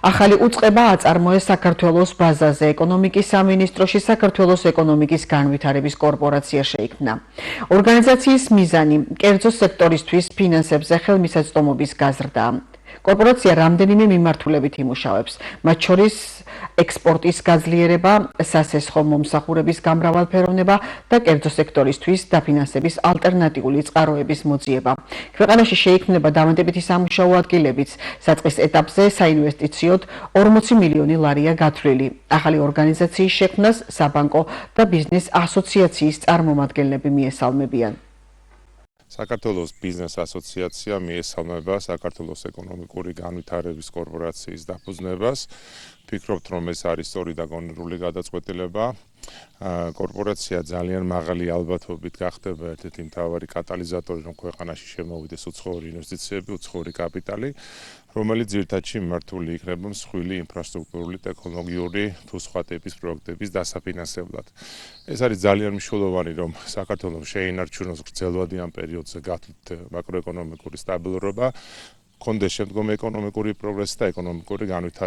ახალი უწყება აწარმოეს საქართველოს ბაზაზე. ეკონომიკის სამინისტროში საქართველოს ეკონომიკის განვითარების კორპორაცია შეიქმნა. ორგანიზაციის მიზანი კერძო სექტორისთვის ფინანსებზე ხელმისაწვდომობის გაზრდა. კორპორაცია რამდენიმე მიმართულებით იმუშავებს, მათ შორის ექსპორტის გაძლიერება, სასესხო მომსახურების გამრავალფეროვნება და კერძო სექტორისთვის დაფინანსების ალტერნატიული წყაროების მოძიება. ქვეყანაში შეიქმნება დამატებითი სამუშაო ადგილებიც. საწყის ეტაპზე საინვესტიციოდ 40 მილიონი ლარია გათვლილი. ახალი ორგანიზაციის შექმნას საბანკო და ბიზნეს ასოციაციის წარმომადგენლები მიესალმებიან. საქართველოს ბიზნეს ასოციაცია მიესალმება საქართველოს ეკონომიკური განვითარების კორპორაციის დაფუძნებას. ვფიქრობთ, რომ ეს არის სწორი და გონივრული გადაწყვეტილება. კორპორაცია ძალიან მაღალი ალბათობით გახდება ერთ-ერთი მთავარი კატალიზატორი, რომ ქვეყანაში შემოვიდეს უცხოური ინვესტიციები, უცხოური კაპიტალი, რომელიც ძირითადში მიმართული იქნება მსხვილი ინფრასტრუქტურული, ტექნოლოგიური თუ სხვა ტიპის პროექტების დასაფინანსებლად. ეს არის ძალიან მნიშვნელოვანი, რომ საქართველოს შეინარჩუნოს გრძელვადიან პერიოდზე გათვლით მაკროეკონომიკური სტაბილურობა, კონდეს შემდგომი ეკონომიკური პროგრესი და ეკონომიკური განვითარება.